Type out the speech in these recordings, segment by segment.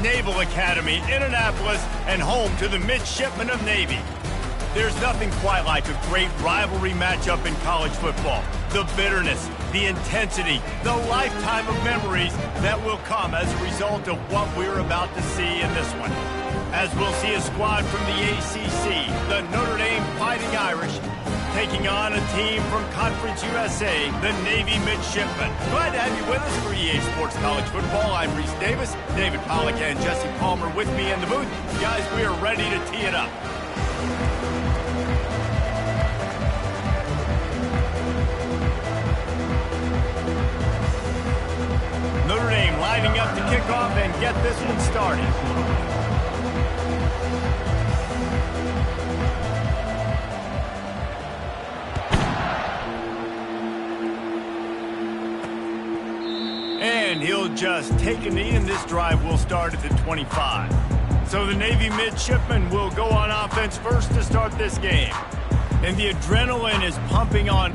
Naval Academy in Annapolis and home to the Midshipmen of Navy. There's nothing quite like a great rivalry matchup in college football. The bitterness, the intensity, the lifetime of memories that will come as a result of what we're about to see in this one. As we'll see a squad from the ACC, the Notre Dame Fighting Irish, taking on a team from Conference USA, the Navy Midshipmen. Glad to have you with us for EA Sports College Football. I'm Reese Davis, David Pollack and Jesse Palmer with me in the booth. Guys, we are ready to tee it up. Notre Dame lining up to kick off and get this one started. And he'll just take a knee, and this drive will start at the 25. So the Navy Midshipmen will go on offense first to start this game. And the adrenaline is pumping on.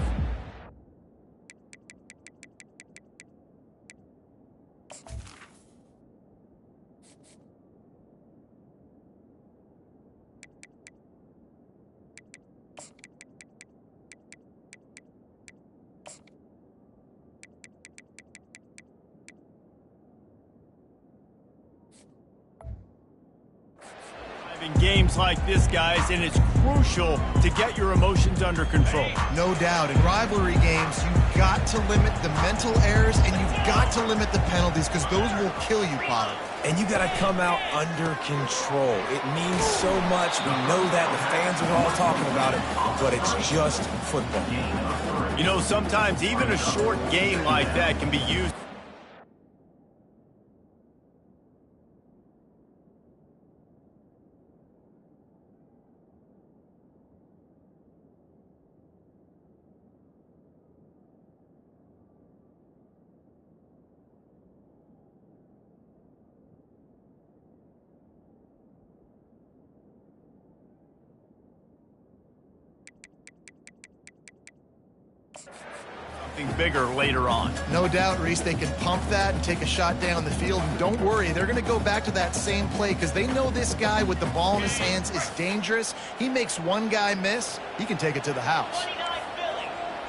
In games like this, guys, and it's crucial to get your emotions under control. No doubt. In rivalry games, you've got to limit the mental errors and you've got to limit the penalties because those will kill you, Pollard. And you got to come out under control. It means so much. We know that. The fans are all talking about it, but it's just football. You know, sometimes even a short game like that can be used. Something bigger later on. No doubt, Reese, they can pump that and take a shot down the field. And don't worry, they're going to go back to that same play because they know this guy with the ball in his hands is dangerous. He makes one guy miss, he can take it to the house.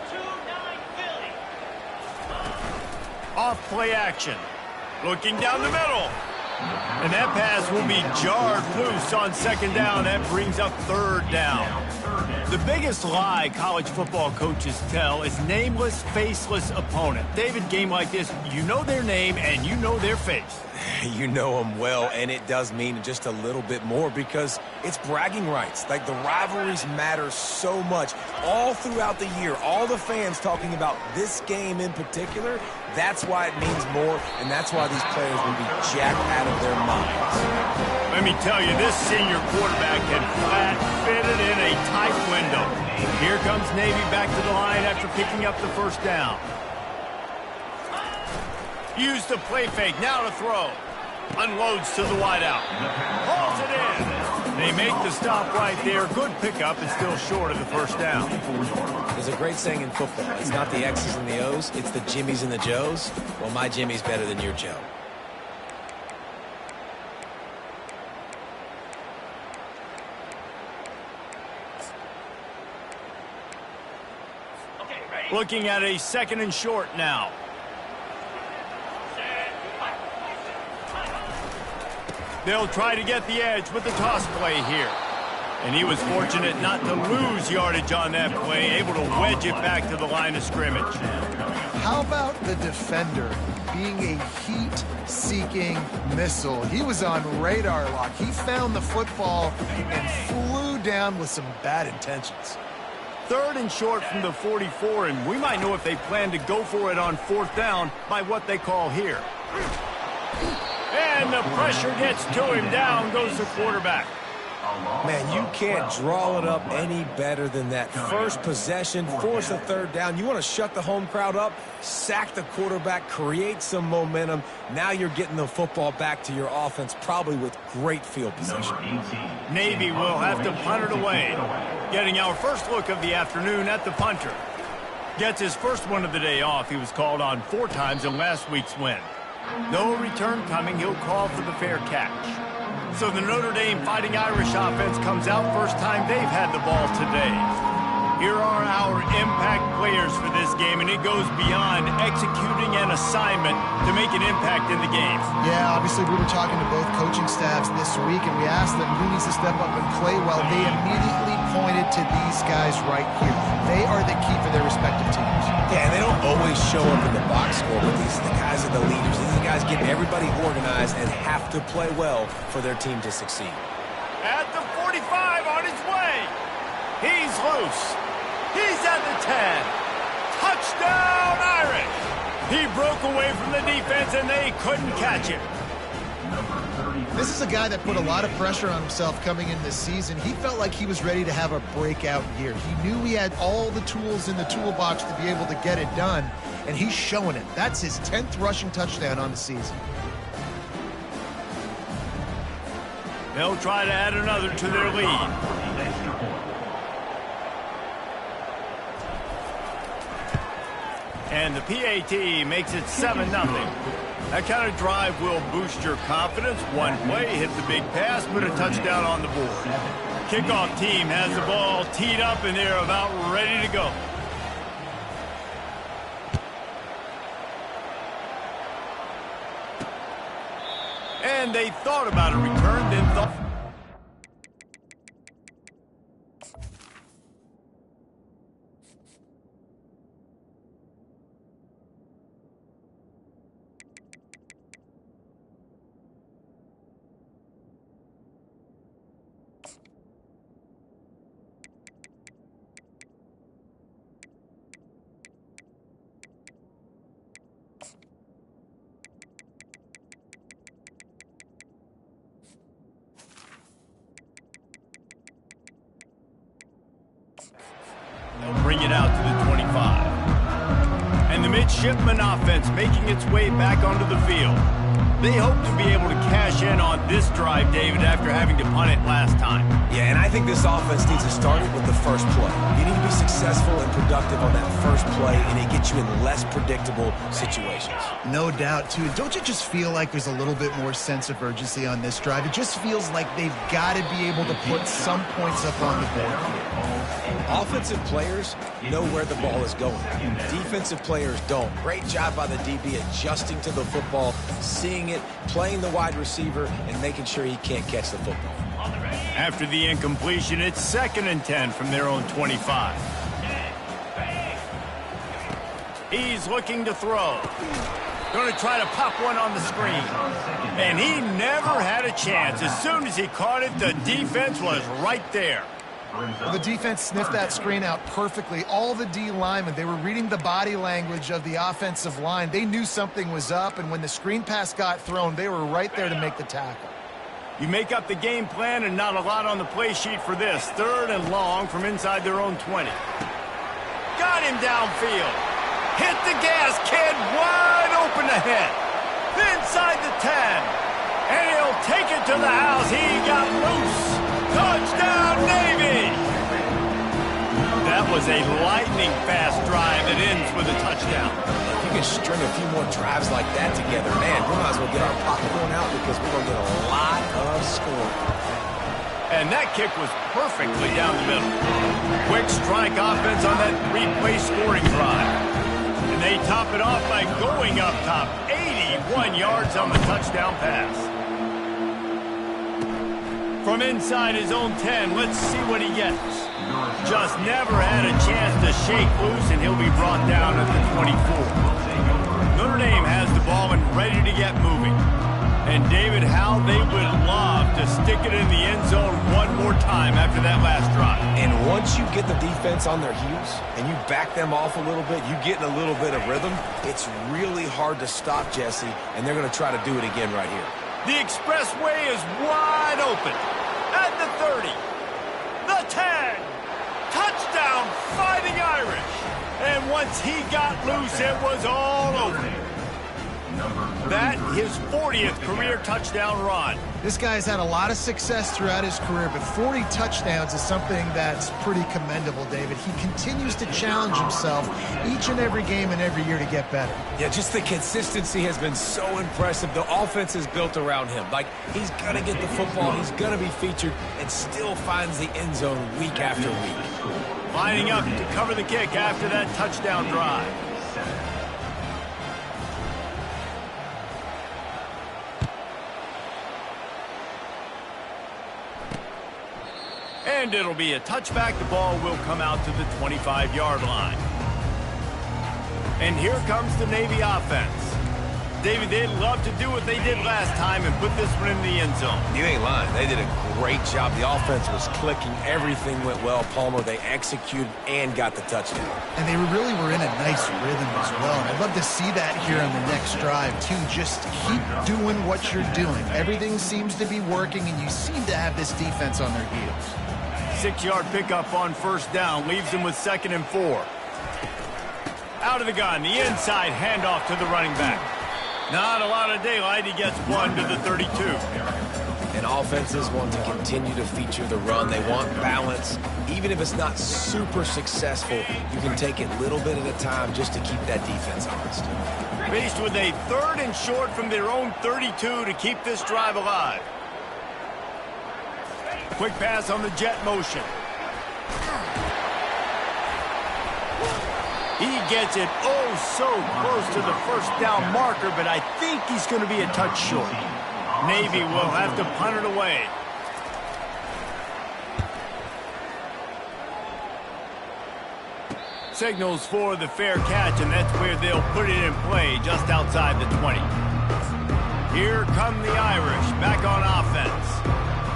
29 Philly. Off play action. Looking down the middle. And that pass will be jarred loose on second down. That brings up third down. The biggest lie college football coaches tell is nameless, faceless opponent. David, game like this, you know their name and you know their face. You know them well, and it does mean just a little bit more because it's bragging rights. Like, the rivalries matter so much all throughout the year. All the fans talking about this game in particular, that's why it means more, and that's why these players will be jacked out of their minds. Let me tell you, this senior quarterback had flat fitted in a tight window. Here comes Navy back to the line after picking up the first down. Use the play fake, now to throw. Unloads to the wideout. Hauls it in. They make the stop right there. Good pickup, and still short of the first down. There's a great saying in football. It's not the X's and the O's, it's the Jimmies and the Joes. Well, my Jimmy's better than your Joe. Looking at a second and short now. They'll try to get the edge with the toss play here. And he was fortunate not to lose yardage on that play, able to wedge it back to the line of scrimmage. How about the defender being a heat-seeking missile? He was on radar lock. He found the football and flew down with some bad intentions. Third and short from the 44, and we might know if they plan to go for it on fourth down by what they call here. And the pressure gets to him. Down goes the quarterback. Man, you can't draw it up any better than that. First possession, force a third down. You want to shut the home crowd up, sack the quarterback, create some momentum. Now you're getting the football back to your offense, probably with great field position. Navy will have to punt it away. Getting our first look of the afternoon at the punter. Gets his first one of the day off. He was called on 4 times in last week's win. No return coming. He'll call for the fair catch. So the Notre Dame Fighting Irish offense comes out. First time they've had the ball today. Here are our impact players for this game, and it goes beyond executing an assignment to make an impact in the game. Yeah, obviously we were talking to both coaching staffs this week, and we asked them who needs to step up and play well. They immediately pointed to these guys right here. They are the key for their respective teams. Yeah, and they don't always show up in the box score, but these are the guys are the leaders. These are the guys getting everybody organized and have to play well for their team to succeed. At the 45 on his way. He's loose. He's at the 10. Touchdown, Irish. He broke away from the defense, and they couldn't catch him. This is a guy that put a lot of pressure on himself coming in this season. He felt like he was ready to have a breakout year. He knew he had all the tools in the toolbox to be able to get it done, and he's showing it. That's his 10th rushing touchdown on the season. They'll try to add another to their lead. And the PAT makes it 7-0. That kind of drive will boost your confidence. One play, hit the big pass, put a touchdown on the board. Kickoff team has the ball teed up, and they're about ready to go. And they thought about a return, then thought... They'll bring it out to the 25. And the midshipman offense making its way back onto the field. They hope to be able to cash in on this drive, David, after having to punt it last time. Yeah, and I think this offense needs to start it with the first play. You need to be successful and productive on that first play, and it gets you in less predictable situations. No doubt, too. Don't you just feel like there's a little bit more sense of urgency on this drive? It just feels like they've got to be able to put some points up on the board here. Offensive players know where the ball is going. Defensive players don't. Great job by the DB adjusting to the football, seeing it, playing the wide receiver, and making sure he can't catch the football. After the incompletion, it's 2nd and 10 from their own 25. He's looking to throw. Going to try to pop one on the screen. And he never had a chance. As soon as he caught it, the defense was right there. Well, the defense sniffed that screen out perfectly. All the D linemen, they were reading the body language of the offensive line. They knew something was up, and when the screen pass got thrown, they were right there to make the tackle. You make up the game plan and not a lot on the play sheet for this. 3rd and long from inside their own 20. Got him downfield. Hit the gas, kid. Wide open ahead. Inside the 10. And he'll take it to the house. He got loose. Touchdown, Navy! That was a lightning-fast drive that ends with a touchdown. If you can string a few more drives like that together, man, we might as well get our popcorn out because we're going to get a lot of scoring. And that kick was perfectly down the middle. Quick strike offense on that 3-play scoring drive. And they top it off by going up top. 81 yards on the touchdown pass. From inside his own 10, let's see what he gets. Just never had a chance to shake loose, and he'll be brought down at the 24. Notre Dame has the ball and ready to get moving. And David, how they would love to stick it in the end zone one more time after that last drive. And once you get the defense on their heels and you back them off a little bit, you get in a little bit of rhythm, it's really hard to stop Jesse, and they're going to try to do it again right here. The expressway is wide open. At the 30, the 10, touchdown, Fighting Irish. And once he got loose, it was all over. That, his 40th career touchdown run. This guy's had a lot of success throughout his career, but 40 touchdowns is something that's pretty commendable, David. He continues to challenge himself each and every game and every year to get better. Yeah, just the consistency has been so impressive. The offense is built around him. Like, he's going to get the football, he's going to be featured, and still finds the end zone week after week. Lining up to cover the kick after that touchdown drive. And it'll be a touchback. The ball will come out to the 25-yard line. And here comes the Navy offense. David, they'd love to do what they did last time and put this one in the end zone. You ain't lying. They did a great job. The offense was clicking. Everything went well. Palmer, they executed and got the touchdown. And they really were in a nice rhythm as well. And I'd love to see that here on the next drive, too. Just keep doing what you're doing. Everything seems to be working, and you seem to have this defense on their heels. 6-yard pickup on first down. Leaves them with 2nd and 4. Out of the gun. The inside handoff to the running back. Not a lot of daylight. He gets 1 to the 32. And offenses want to continue to feature the run. They want balance. Even if it's not super successful, you can take it little bit at a time just to keep that defense honest. Faced with a 3rd and short from their own 32 to keep this drive alive. Quick pass on the jet motion. He gets it so close to the first down marker, but I think he's going to be a touch short. Navy will have to punt it away. Signals for the fair catch, and that's where they'll put it in play, just outside the 20. Here come the Irish, back on offense.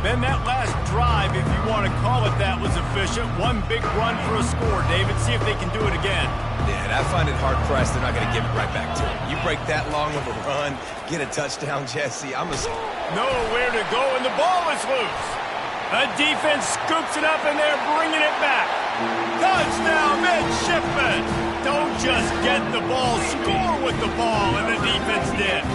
Ben, that last drive, if you want to call it that, was efficient. One big run for a score, David. See if they can do it again. Yeah, and I find it hard-pressed they're not going to give it right back to him. You break that long of a run, get a touchdown, Jesse. Nowhere to go, and the ball is loose. The defense scoops it up, and they're bringing it back. Touchdown, midshipmen. Don't just get the ball, score with the ball, and the defense did.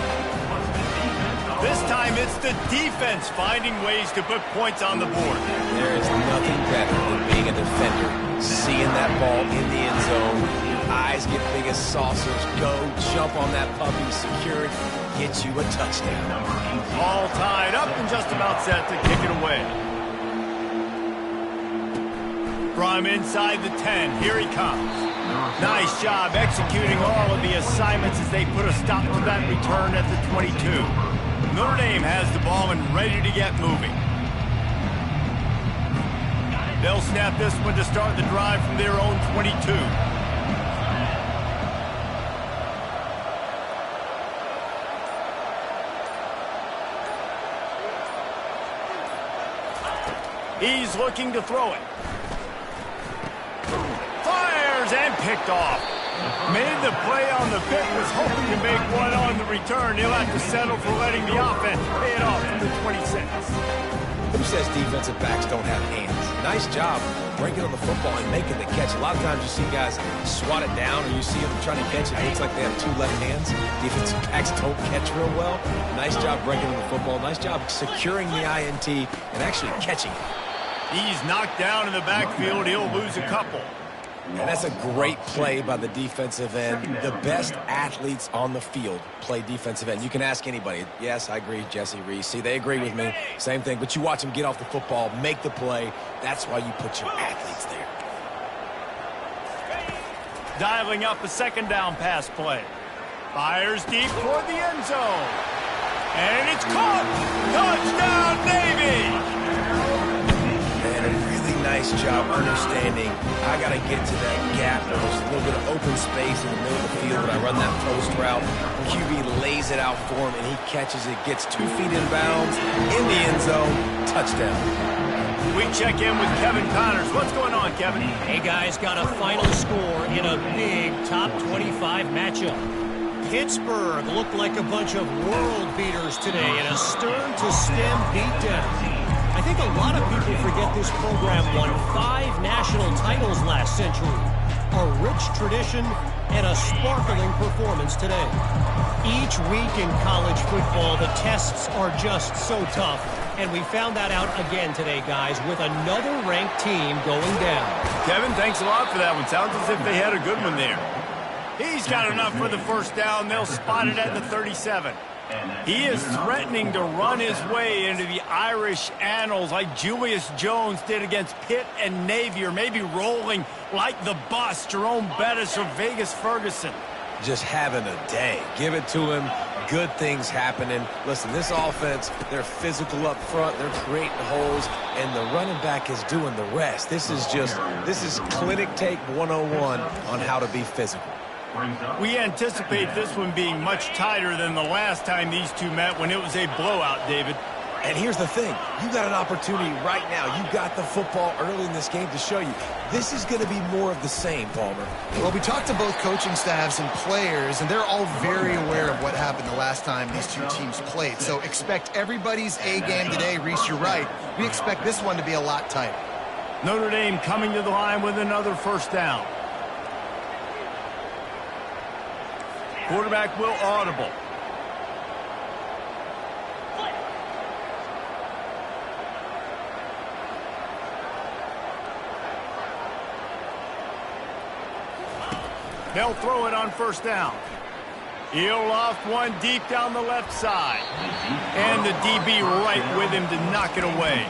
This time, it's the defense finding ways to put points on the board. There is nothing better than being a defender, seeing that ball in the end zone. Eyes get big as saucers. Go, jump on that puppy, secure it, get you a touchdown. All tied up and just about set to kick it away. From inside the 10, here he comes. Nice job executing all of the assignments as they put a stop to that return at the 22. Notre Dame has the ball and ready to get moving. They'll snap this one to start the drive from their own 22. He's looking to throw it. Fires and picked off. Made the play on the pick, was hoping to make one on the return. He'll have to settle for letting the offense pay it off from the 26. Who says defensive backs don't have hands? Nice job breaking on the football and making the catch. A lot of times you see guys swat it down or you see them trying to catch it. It looks like they have 2 left hands. Defensive backs don't catch real well. Nice job breaking on the football. Nice job securing the INT and actually catching it. He's knocked down in the backfield. He'll lose a couple. And that's a great play by the defensive end. The best athletes on the field play defensive end. You can ask anybody. Yes, I agree, Jesse Reese. See, they agree with me. Same thing. But you watch them get off the football, make the play. That's why you put your athletes there. Dialing up a 2nd down pass play. Fires deep toward the end zone. And it's caught. Touchdown, Navy! And a really nice job understanding I got to get to that gap. There's a little bit of open space in the middle of the field when I run that post route. QB lays it out for him, and he catches it, gets 2 feet in bounds, in the end zone, touchdown. We check in with Kevin Connors. What's going on, Kevin? Hey, guys, got a final score in a big top 25 matchup. Pittsburgh looked like a bunch of world beaters today in a stern-to-stem beatdown. I think a lot of people forget this program won 5 national titles last century. A rich tradition and a sparkling performance today. Each week in college football, the tests are just so tough. And we found that out again today, guys, with another ranked team going down. Kevin, thanks a lot for that one. Sounds as if they had a good one there. He's got enough for the first down. They'll spot it at the 37. He is threatening to run his way into the Irish annals like Julius Jones did against Pitt and Navy, or maybe rolling like the bus, Jerome Bettis or Vegas Ferguson. Just having a day. Give it to him. Good things happening. Listen, this offense, they're physical up front. They're creating holes, and the running back is doing the rest. This is clinic take 101 on how to be physical. We anticipate this one being much tighter than the last time these two met when it was a blowout, David. And here's the thing. You got an opportunity right now. You got the football early in this game to show you. This is going to be more of the same, Palmer. Well, we talked to both coaching staffs and players, and they're all very aware of what happened the last time these two teams played. So expect everybody's A game today. Reese, you're right. We expect this one to be a lot tighter. Notre Dame coming to the line with another first down. Quarterback will audible. They'll throw it on first down. He'll loft one deep down the left side. And the DB right with him to knock it away.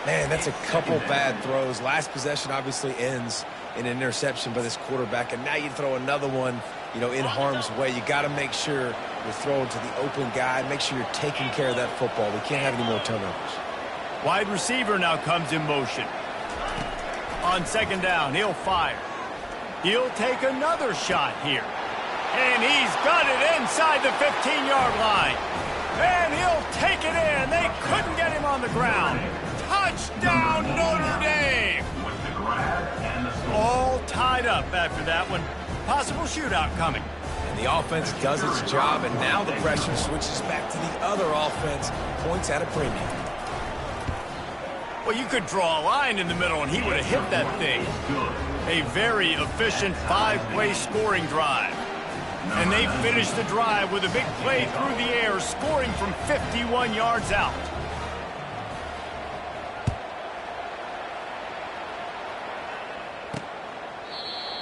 Man, that's a couple bad throws. Last possession obviously ends in an interception by this quarterback, and now you throw another one, in harm's way. You got to make sure you're throwing to the open guy. Make sure you're taking care of that football. We can't have any more turnovers. Wide receiver now comes in motion. On second down, he'll fire. He'll take another shot here. And he's got it inside the 15-yard line. And he'll take it in. They couldn't get him on the ground. Touchdown, Notre Dame! All tied up after that one. Possible shootout coming. And the offense does its job, and now the pressure switches back to the other offense. Points at a premium. Well, you could draw a line in the middle, and he would have hit that thing. A very efficient 5-play scoring drive. And they finished the drive with a big play through the air, scoring from 51 yards out.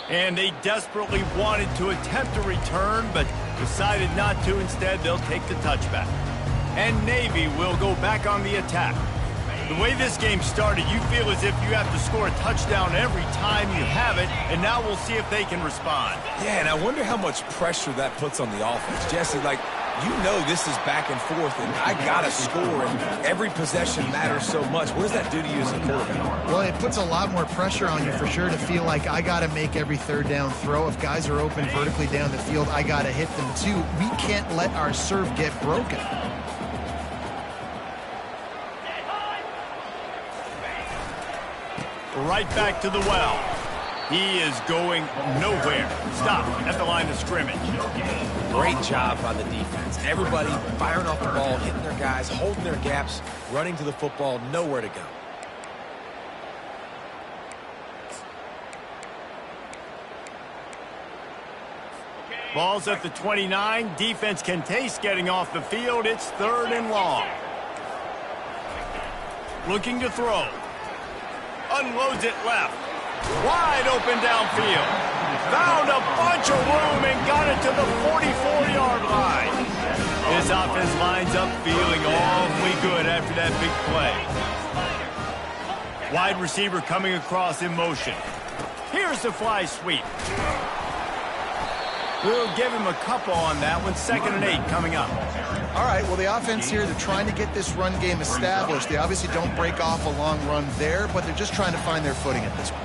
And they desperately wanted to attempt a return, but decided not to. Instead, they'll take the touchback. And Navy will go back on the attack. The way this game started, you feel as if you have to score a touchdown every time you have it, and now we'll see if they can respond. Yeah, and I wonder how much pressure that puts on the offense. Jesse, this is back and forth, and I got to score, and every possession matters so much. What does that do to you as a quarterback? Well, it puts a lot more pressure on you for sure to feel like I got to make every third down throw. If guys are open vertically down the field, I got to hit them too. We can't let our serve get broken. Right back to the well. He is going nowhere. Stop at the line of scrimmage. Great job by the defense. Everybody firing off the ball, hitting their guys, holding their gaps, running to the football, nowhere to go. Ball's at the 29. Defense can taste getting off the field. It's 3rd and long. Looking to throw. Unloads it left. Wide open downfield. Found a bunch of room and got it to the 44-yard line. This offense lines up feeling awfully good after that big play. Wide receiver coming across in motion. Here's the fly sweep. We'll give him a couple on that one. 2nd and 8 coming up. All right, well, the offense here, they're trying to get this run game established. They obviously don't break off a long run there, but they're just trying to find their footing at this point.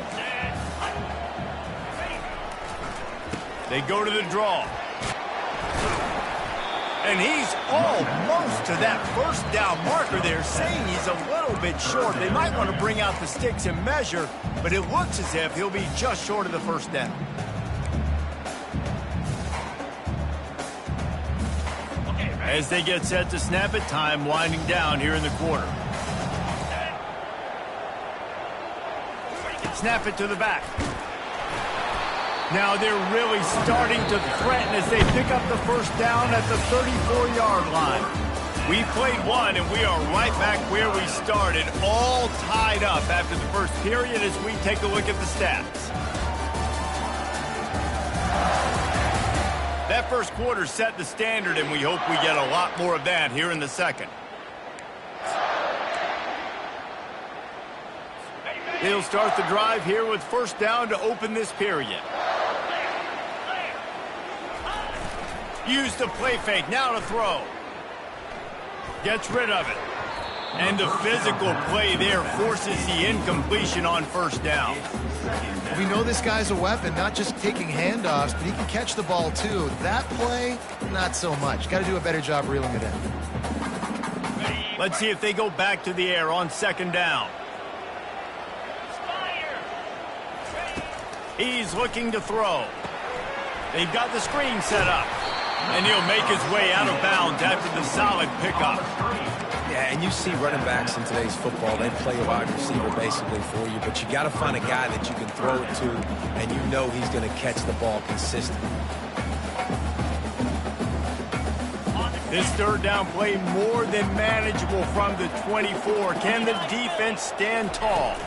They go to the draw. And he's almost to that first down marker there, saying he's a little bit short. They might want to bring out the sticks and measure, but it looks as if he'll be just short of the first down. As they get set to snap it, time winding down here in the quarter. Snap it to the back. Now they're really starting to threaten as they pick up the first down at the 34-yard line. We played one, and we are right back where we started, all tied up after the first period as we take a look at the stats. That first quarter set the standard, and we hope we get a lot more of that here in the second. They'll start the drive here with first down to open this period. Use the play fake, now to throw. Gets rid of it. And the physical play there forces the incompletion on first down. We know this guy's a weapon, not just taking handoffs, but he can catch the ball too. That play, not so much. Got to do a better job reeling it in. Let's see if they go back to the air on second down. He's looking to throw. They've got the screen set up. And he'll make his way out of bounds after the solid pickup. Yeah, and you see running backs in today's football, they play a wide receiver basically for you, but you got to find a guy that you can throw it to, and you know he's going to catch the ball consistently. This third down play more than manageable from the 24. Can the defense stand tall?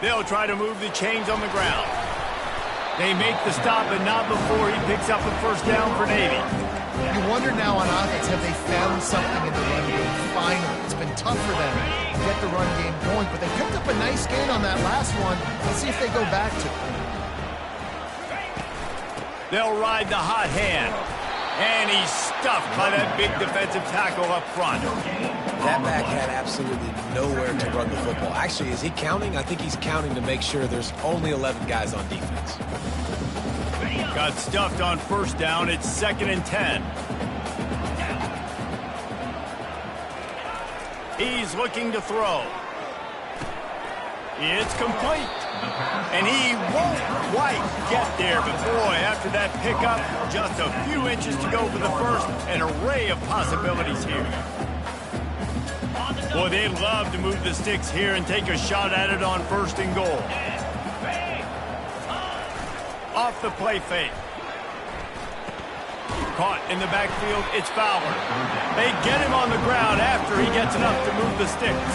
They'll try to move the chains on the ground. They make the stop, but not before he picks up the first down for Navy. You wonder now on offense, have they found something in the run game? Finally, it's been tough for them to get the run game going, but they picked up a nice gain on that last one. Let's see if they go back to it. They'll ride the hot hand. And he's stuffed by that big defensive tackle up front. That back had absolutely nowhere to run the football. Actually, is he counting? I think he's counting to make sure there's only 11 guys on defense. Got stuffed on first down. It's 2nd and 10. He's looking to throw. It's complete. And he won't quite get there, but boy, after that pickup, just a few inches to go for the first. An array of possibilities here. Boy, they'd love to move the sticks here and take a shot at it on 1st and goal. Off the play fake. Caught in the backfield, it's Fowler. They get him on the ground after he gets enough to move the sticks.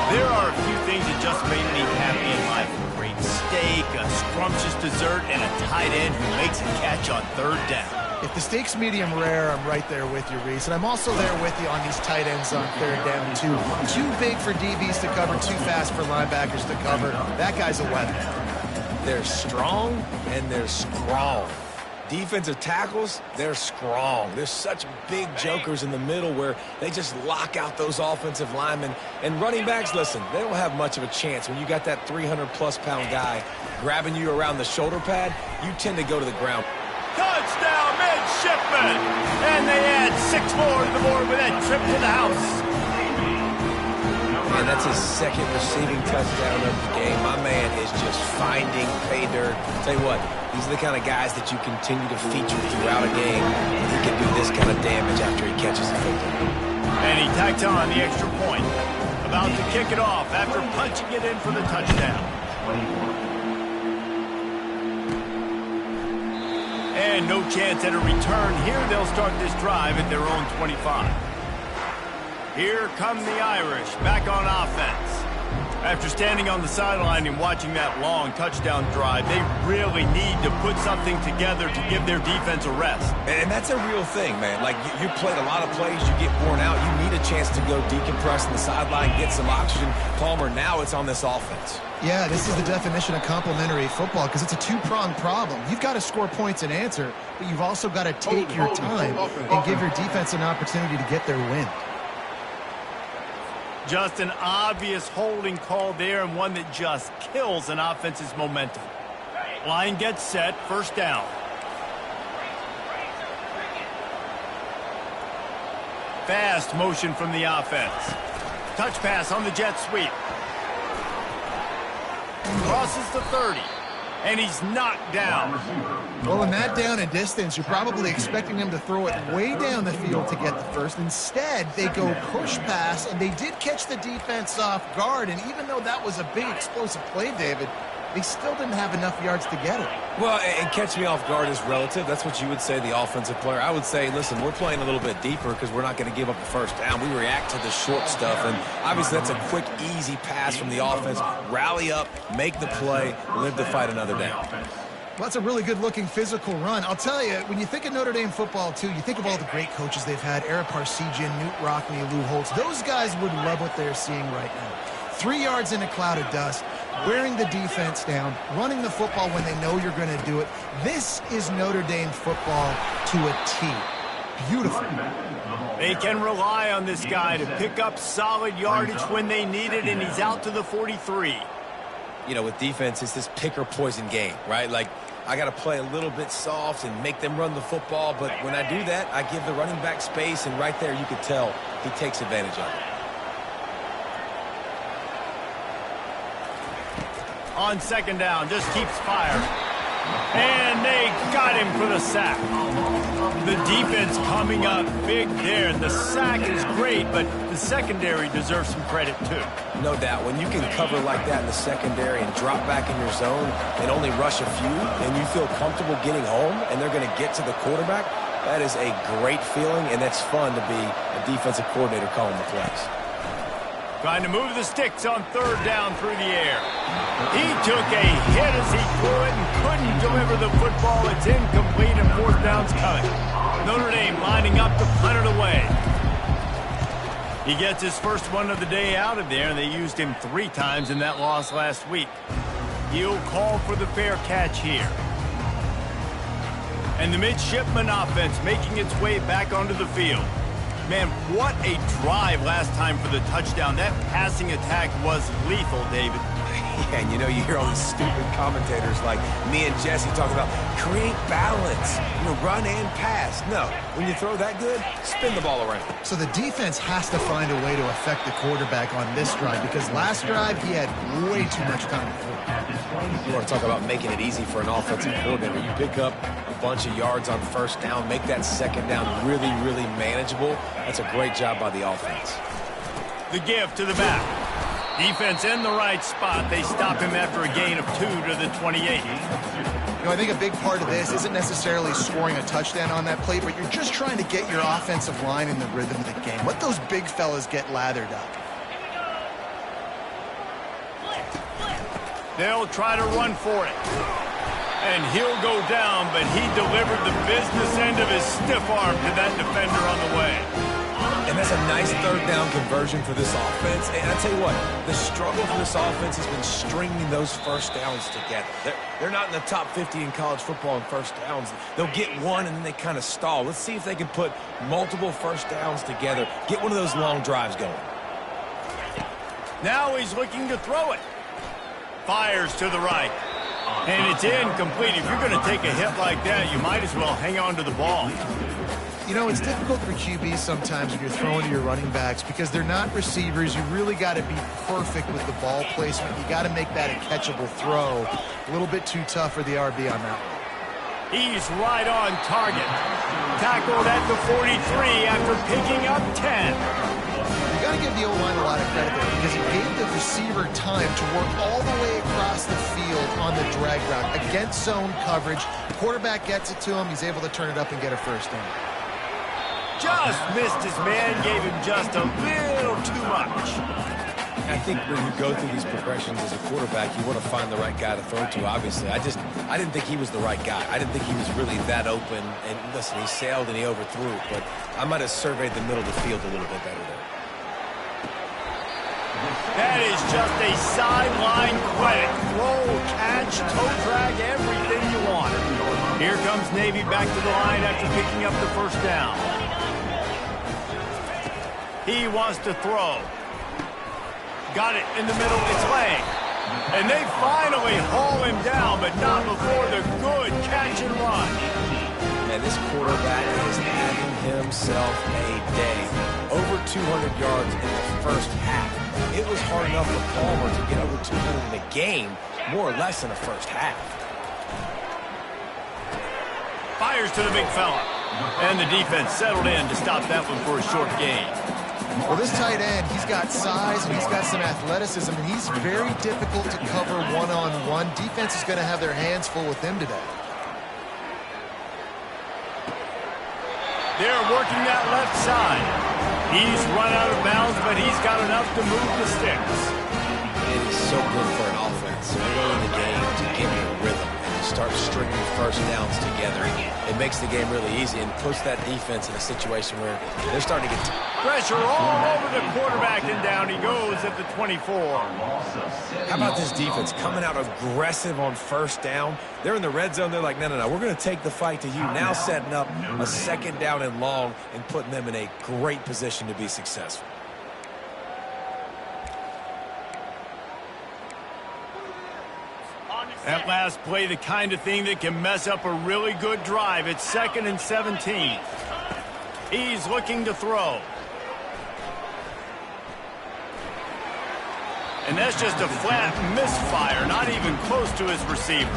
There are a few things that just make me happy in life. A great steak, a scrumptious dessert, and a tight end who makes a catch on 3rd down. If the steak's medium rare, I'm right there with you, Reese. And I'm also there with you on these tight ends on 3rd down, too. Too big for DBs to cover, too fast for linebackers to cover. That guy's a weapon. They're strong and they're strong. Defensive tackles, they're strong. There's such big jokers in the middle where they just lock out those offensive linemen. And running backs, listen, they don't have much of a chance. When you got that 300-plus-pound guy grabbing you around the shoulder pad, you tend to go to the ground. Touchdown, midshipman! And they add 6 more to the board with that trip to the house. And that's his 2nd receiving touchdown of the game. My man is just finding pay dirt. Tell you what, these are the kind of guys that you continue to feature throughout a game. He can do this kind of damage after he catches the football. And he tacked on the extra point. About to kick it off after punching it in for the touchdown. And no chance at a return here. They'll start this drive at their own 25. Here come the Irish, back on offense. After standing on the sideline and watching that long touchdown drive, they really need to put something together to give their defense a rest. And that's a real thing, man. Like, you played a lot of plays, you get worn out, you need a chance to go decompress on the sideline, get some oxygen. Palmer, now it's on this offense. Yeah, this is the definition of complementary football because it's a two-pronged problem. You've got to score points and answer, but you've also got to take your time and give your defense an opportunity to get their win. Just an obvious holding call there, and one that just kills an offense's momentum. Line gets set, first down. Fast motion from the offense. Touch pass on the jet sweep. Crosses the 30, and he's knocked down. Well, in that down and distance, you're probably expecting them to throw it way down the field to get the first. Instead, they go push pass, and they did catch the defense off guard. And even though that was a big explosive play, David, they still didn't have enough yards to get it. Well, and catch me off guard is relative. That's what you would say, the offensive player. I would say, listen, we're playing a little bit deeper because we're not going to give up the first down. We react to the short stuff, and obviously that's a quick, easy pass from the offense. Rally up, make the play, live to fight another down. Well, that's a really good-looking physical run. I'll tell you, when you think of Notre Dame football, too, you think of all the great coaches they've had, Eric Parsegian, Newt Rockne, Lou Holtz. Those guys would love what they're seeing right now. 3 yards in a cloud of dust, wearing the defense down, running the football when they know you're going to do it. This is Notre Dame football to a T. Beautiful. They can rely on this guy to pick up solid yardage when they need it, and he's out to the 43. You know, with defense, it's this pick or poison game, right? Like, I got to play a little bit soft and make them run the football, but when I do that, I give the running back space, and right there you can tell he takes advantage of it. On second down, just keeps firing. And they got him for the sack. The defense coming up big there. The sack is great, but the secondary deserves some credit too. No doubt. When you can cover like that in the secondary and drop back in your zone and only rush a few, and you feel comfortable getting home and they're going to get to the quarterback, that is a great feeling, and that's fun to be a defensive coordinator calling the plays. Trying to move the sticks on third down through the air. He took a hit as he threw it and couldn't deliver the football. It's incomplete and fourth down's coming. Notre Dame lining up to punt it away. He gets his first one of the day out of there, and they used him 3 times in that loss last week. He'll call for the fair catch here. And the midshipman offense making its way back onto the field. Man, what a drive last time for the touchdown. That passing attack was lethal, David. Yeah, and you know, you hear all these stupid commentators like me and Jesse talking about create balance, you know, run and pass. No, when you throw that good, spin the ball around. So the defense has to find a way to affect the quarterback on this drive, because last drive he had way too much time to throw. You want to talk about making it easy for an offensive coordinator. You pick up a bunch of yards on first down, make that second down really, really manageable. That's a great job by the offense. The give to the back. Defense in the right spot. They stop him after a gain of 2 to the 28. You know, I think a big part of this isn't necessarily scoring a touchdown on that play, but you're just trying to get your offensive line in the rhythm of the game. Let those big fellas get lathered up. They'll try to run for it. And he'll go down, but he delivered the business end of his stiff arm to that defender on the way. And that's a nice third down conversion for this offense. And I tell you what, the struggle for this offense has been stringing those first downs together. They're not in the top 50 in college football in first downs. They'll get one and then they kind of stall. Let's see if they can put multiple first downs together, get one of those long drives going. Now he's looking to throw it. Fires to the right. And it's incomplete. If you're going to take a hit like that, you might as well hang on to the ball. You know, it's difficult for QBs sometimes when you're throwing to your running backs because they're not receivers. You really got to be perfect with the ball placement. You got to make that a catchable throw. A little bit too tough for the RB on that one. He's right on target. Tackled at the 43 after picking up 10. You got to give the O-line a lot of credit there because he gave the receiver time to work all the way across the field on the drag route against zone coverage. The quarterback gets it to him. He's able to turn it up and get a first down. Just missed his man, gave him just a little too much. I think when you go through these progressions as a quarterback, you want to find the right guy to throw to, obviously. I didn't think he was the right guy. I didn't think he was really that open. And listen, he sailed and he overthrew, but I might have surveyed the middle of the field a little bit better there. That is just a sideline credit. Throw, catch, toe drag, everything you want. Here comes Navy back to the line after picking up the first down. He wants to throw. Got it in the middle, it's laying. And they finally haul him down, but not before the good catch and run. And this quarterback is having himself a day. Over 200 yards in the first half. It was hard enough for Palmer to get over 200 in a game, more or less in the first half. Fires to the big fella. And the defense settled in to stop that one for a short gain. Well, this tight end, he's got size and he's got some athleticism, and he's very difficult to cover one-on-one. Defense is going to have their hands full with him today. They're working that left side. He's run out of bounds, but he's got enough to move the sticks. It is so good for an offense early in the game to get in a rhythm and start stringing first downs together. It makes the game really easy and puts that defense in a situation where they're starting to get pressure all over the quarterback, and down he goes at the 24. How about this defense coming out aggressive on first down? They're in the red zone. They're like, no, we're going to take the fight to you. Now setting up a second down and long and putting them in a great position to be successful. That last play, the kind of thing that can mess up a really good drive. It's 2nd and 17. He's looking to throw. And that's just a flat misfire, not even close to his receiver.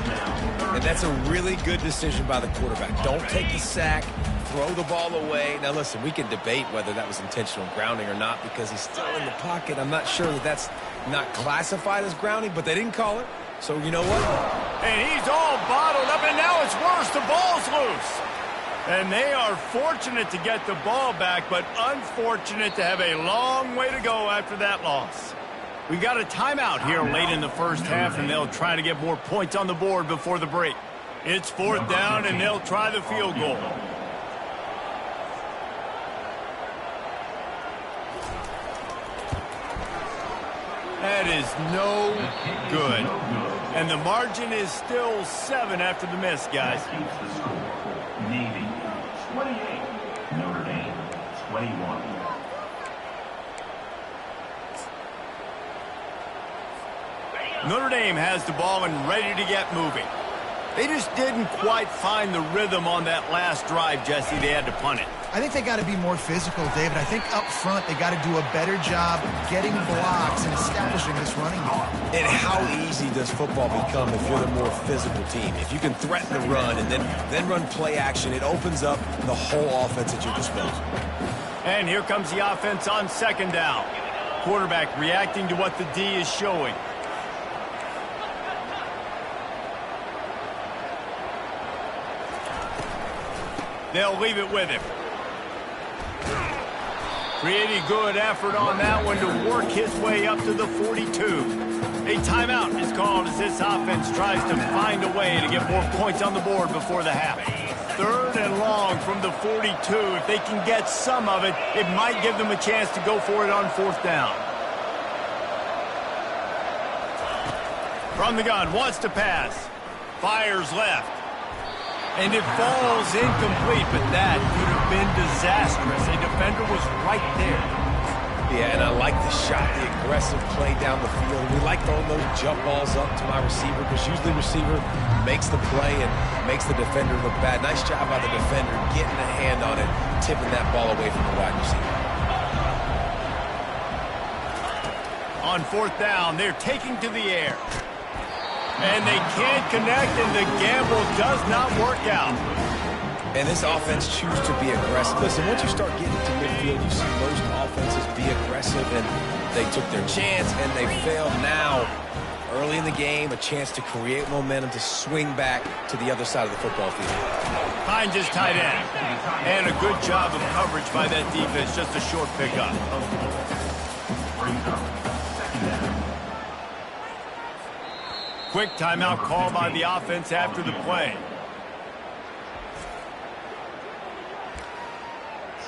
And that's a really good decision by the quarterback. Don't take the sack, throw the ball away. Now, listen, we can debate whether that was intentional grounding or not because he's still in the pocket. I'm not sure that that's not classified as grounding, but they didn't call it. So, you know what? And he's all bottled up, and now it's worse. The ball's loose. And they are fortunate to get the ball back, but unfortunate to have a long way to go after that loss. We got a timeout here late in the first half, and they'll try to get more points on the board before the break. It's 4th down, and they'll try the field goal. That is no good. And the margin is still 7 after the miss, guys. Navy 28, Notre Dame 21. Notre Dame has the ball and ready to get moving. They just didn't quite find the rhythm on that last drive, Jesse. They had to punt it. I think they got to be more physical, David. I think up front they got to do a better job getting blocks and establishing this running game. And how easy does football become if you're the more physical team? If you can threaten the run and then run play action, it opens up the whole offense at your disposal. And here comes the offense on 2nd down. Quarterback reacting to what the D is showing. They'll leave it with him. Pretty good effort on that one to work his way up to the 42. A timeout is called as this offense tries to find a way to get more points on the board before the half. 3rd and long from the 42. If they can get some of it, it might give them a chance to go for it on 4th down. From the gun, wants to pass. Fires left. And it falls incomplete, but that could have been disastrous. A defender was right there. Yeah, and I like the shot, the aggressive play down the field. We like throwing those jump balls up to my receiver because usually the receiver makes the play and makes the defender look bad. Nice job by the defender getting a hand on it, tipping that ball away from the wide receiver. On 4th down, they're taking to the air. And they can't connect, and the gamble does not work out. And this offense chooses to be aggressive. Listen, once you start getting to midfield, you see most offenses be aggressive, and they took their chance, and they failed. Now, early in the game, a chance to create momentum to swing back to the other side of the football field. Finds his tight end. And a good job of coverage by that defense, just a short pickup. Quick timeout call by the offense after the play.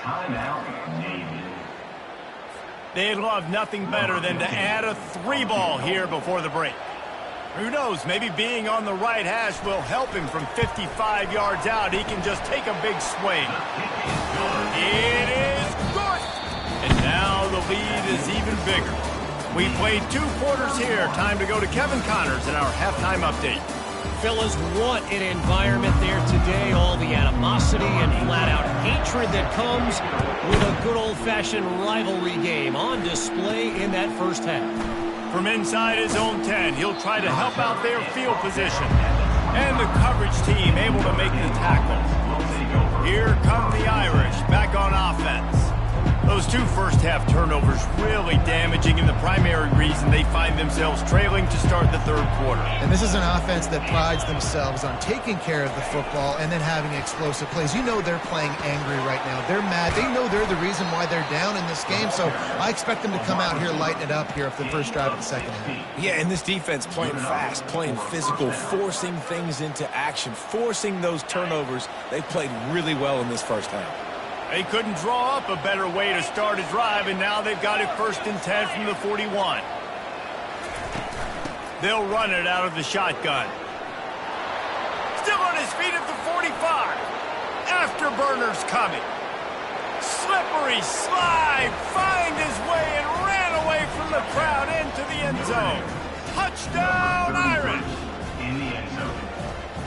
Timeout, Navy. They'd love nothing better than to add a 3-ball here before the break. Who knows, maybe being on the right hash will help him from 55 yards out. He can just take a big swing. It is good! And now the lead is even bigger. We played 2 quarters here. Time to go to Kevin Connors in our halftime update. Fellas, what an environment there today. All the animosity and flat-out hatred that comes with a good old-fashioned rivalry game on display in that first half. From inside his own 10, he'll try to help out their field position. And the coverage team able to make the tackle. Here come the Irish back on offense. Those two first-half turnovers really damaging, and the primary reason they find themselves trailing to start the third quarter. And this is an offense that prides themselves on taking care of the football and then having explosive plays. You know they're playing angry right now. They're mad. They know they're the reason why they're down in this game, so I expect them to come out here, lighten it up here for the first drive of the second half. Yeah, and this defense playing fast, playing physical, forcing things into action, forcing those turnovers. They played really well in this first half. They couldn't draw up a better way to start a drive, and now they've got it 1st and 10 from the 41. They'll run it out of the shotgun. Still on his feet at the 45. Afterburners coming. Slippery slide, find his way and ran away from the crowd into the end zone. Touchdown, Irish. In the end zone.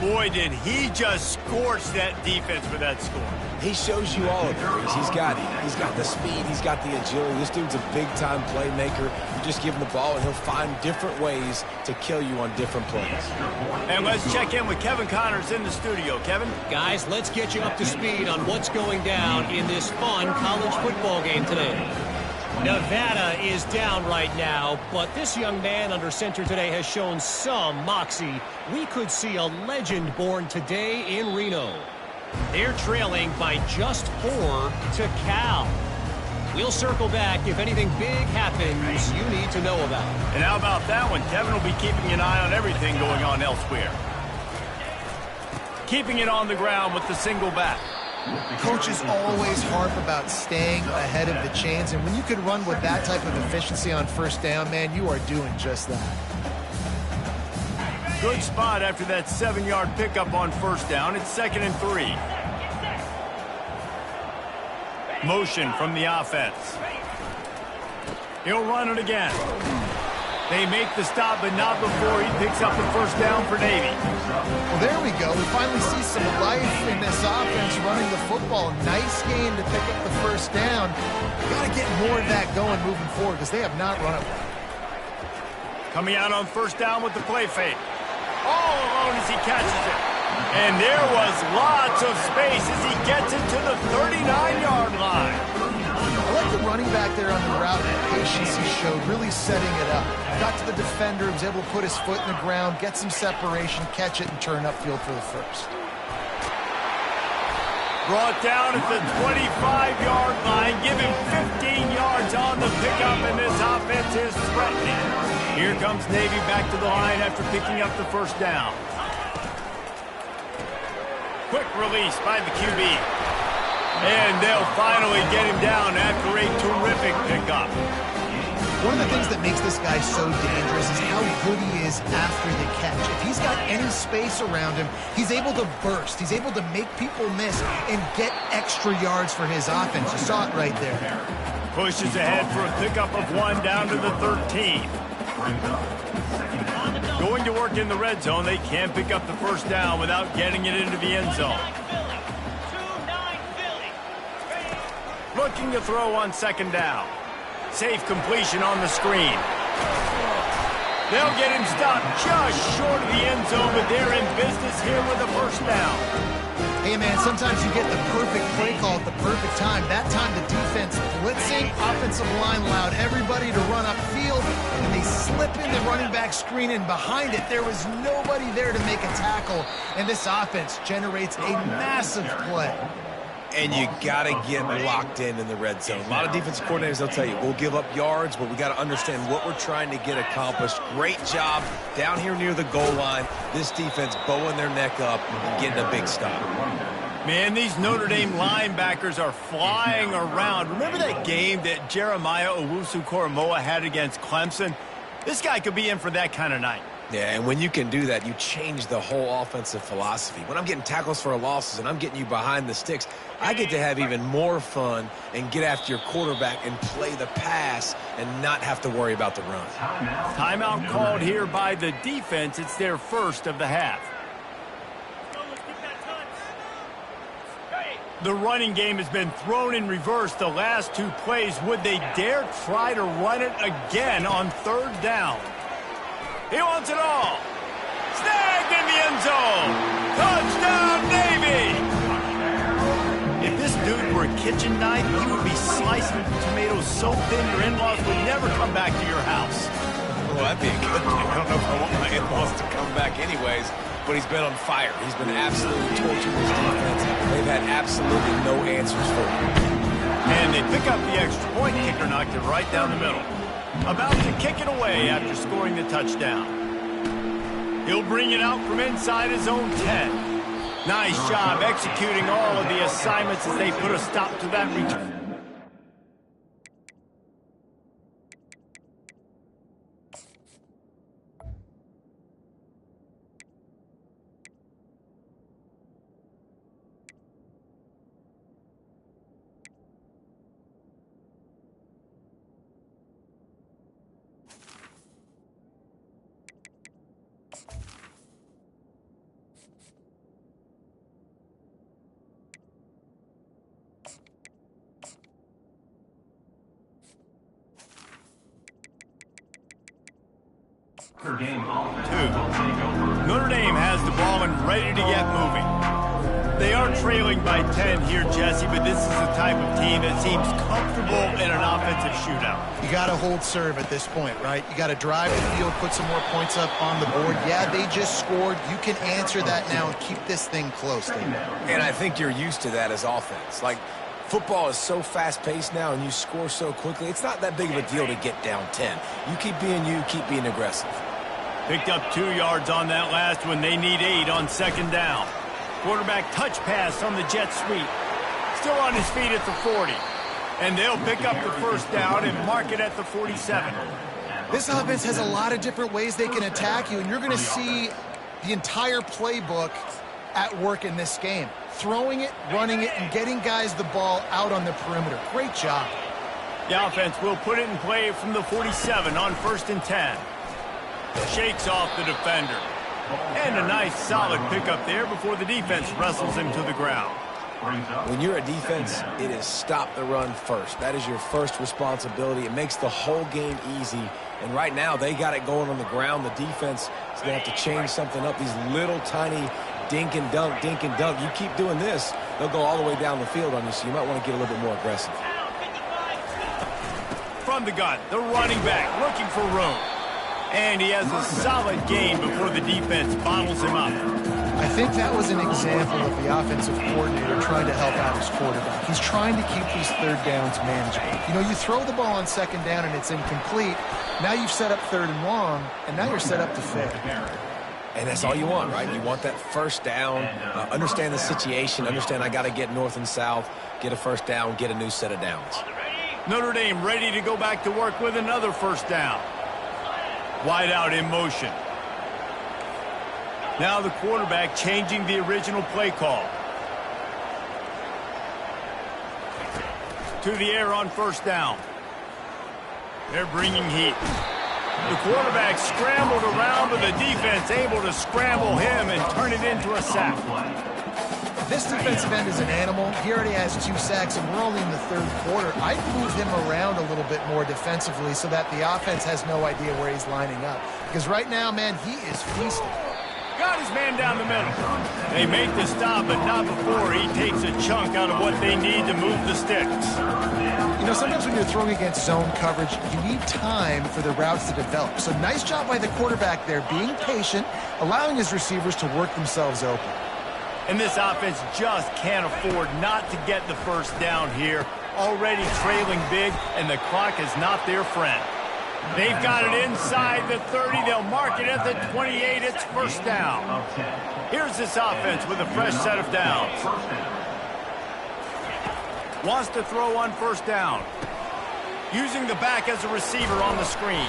Boy, did he just scorch that defense with that score. He shows you all of it. He's got the speed. He's got the agility. This dude's a big-time playmaker. You just give him the ball, and he'll find different ways to kill you on different plays. And let's check in with Kevin Connors in the studio. Kevin? Guys, let's get you up to speed on what's going down in this fun college football game today. Nevada is down right now, but this young man under center today has shown some moxie. We could see a legend born today in Reno. They're trailing by just 4 to Cal. We'll circle back if anything big happens you need to know about. And how about that one? Kevin will be keeping an eye on everything going on elsewhere. Keeping it on the ground with the single back. Coaches always harp about staying ahead of the chains, and when you can run with that type of efficiency on first down, man, you are doing just that. Good spot after that 7-yard pickup on first down. It's 2nd and 3. Motion from the offense. He'll run it again. They make the stop, but not before he picks up the first down for Navy. Well, there we go. We finally see some life in this offense running the football. Nice game to pick up the first down. Got to get more of that going moving forward because they have not run it well. Coming out on first down with the play fake. All alone as he catches it. And there was lots of space as he gets it to the 39-yard line. I like the running back there on the route and the patience he showed, really setting it up. Got to the defender, was able to put his foot in the ground, get some separation, catch it, and turn upfield for the first. Brought down at the 25-yard line. Give him 15 yards on the pickup, and this offense is threatening. Here comes Navy back to the line after picking up the first down. Quick release by the QB. And they'll finally get him down after a terrific pickup. One of the things that makes this guy so dangerous is how good he is after the catch. If he's got any space around him, he's able to burst. He's able to make people miss and get extra yards for his offense. You saw it right there. Pushes ahead for a pickup of 1 down to the 13. Going to work in the red zone. They can't pick up the first down without getting it into the end zone. Looking to throw on 2nd down. Safe completion on the screen. They'll get him stopped just short of the end zone, but they're in business here with a first down. Hey, man, sometimes you get the perfect play call at the perfect time. That time the defense blitzing, offensive line allowed everybody to run upfield, and they slip in the running back screen, and behind it there was nobody there to make a tackle, and this offense generates a massive play. And you got to get locked in the red zone. A lot of defensive coordinators, they'll tell you, we'll give up yards, but we got to understand what we're trying to get accomplished. Great job down here near the goal line. This defense bowing their neck up and getting a big stop. Man, these Notre Dame linebackers are flying around. Remember that game that Jeremiah Owusu-Koramoah had against Clemson? This guy could be in for that kind of night. Yeah, and when you can do that, you change the whole offensive philosophy. When I'm getting tackles for losses and I'm getting you behind the sticks, I get to have even more fun and get after your quarterback and play the pass and not have to worry about the run. Timeout called here by the defense. It's their first of the half. The running game has been thrown in reverse the last 2 plays. Would they dare try to run it again on 3rd down? He wants it all. Snagged in the end zone. Touchdown, Navy. If this dude were a kitchen knife, he would be slicing tomatoes so thin your in-laws would never come back to your house. Well, that'd be a good thing. I don't know if I want my in-laws to come back anyways, but he's been on fire. He's been absolutely torturing his defense. They've had absolutely no answers for him. And they pick up the extra point. Kicker knocked it right down the middle. About to kick it away after scoring the touchdown. He'll bring it out from inside his own 10. Nice job executing all of the assignments as they put a stop to that return. Notre Dame offense 2. will take over. Notre Dame has the ball and ready to get moving. They are trailing by 10 here, Jesse, but this is the type of team that seems comfortable in an offensive shootout. You got to hold serve at this point, right? You got to drive the field, put some more points up on the board. Yeah, they just scored. You can answer that now and keep this thing close. And I think you're used to that as offense. Like, football is so fast-paced now and you score so quickly, it's not that big of a deal to get down 10. You keep being aggressive. Picked up 2 yards on that last one. They need 8 on second down. Quarterback touch pass on the jet sweep. Still on his feet at the 40. And they'll pick up the first down and mark it at the 47. This offense has a lot of different ways they can attack you, and you're going to see the entire playbook at work in this game. Throwing it, running it, and getting guys the ball out on the perimeter. Great job. The offense will put it in play from the 47 on 1st and 10. Shakes off the defender. And a nice solid pickup there before the defense wrestles him to the ground. When you're a defense, it is stop the run first. That is your first responsibility. It makes the whole game easy. And right now, they got it going on the ground. The defense is going to have to change something up. These little tiny dink and dunk, dink and dunk. You keep doing this, they'll go all the way down the field on you, so you might want to get a little bit more aggressive. From the gun, the running back looking for room. And he has a solid gain before the defense bottles him up. I think that was an example of the offensive coordinator trying to help out his quarterback. He's trying to keep these third downs manageable. You know, you throw the ball on second down and it's incomplete. Now you've set up 3rd and long, and now you're set up to fail. And that's all you want, right? You want that first down, understand the situation, understand I got to get north and south, get a first down, get a new set of downs. Notre Dame ready to go back to work with another first down. Wide out in motion. Now the quarterback changing the original play call. To the air on first down. They're bringing heat. The quarterback scrambled around, but the defense able to scramble him and turn it into a sack. This defensive end is an animal. He already has 2 sacks, and we're only in the 3rd quarter. I'd move him around a little bit more defensively so that the offense has no idea where he's lining up. Because right now, man, he is feasting. Got his man down the middle. They make the stop, but not before he takes a chunk out of what they need to move the sticks. You know, sometimes when you're throwing against zone coverage, you need time for the routes to develop. So nice job by the quarterback there, being patient, allowing his receivers to work themselves open. And this offense just can't afford not to get the first down here. Already trailing big, and the clock is not their friend. They've got it inside the 30. They'll mark it at the 28. It's first down. Here's this offense with a fresh set of downs. Wants to throw on first down. Using the back as a receiver on the screen.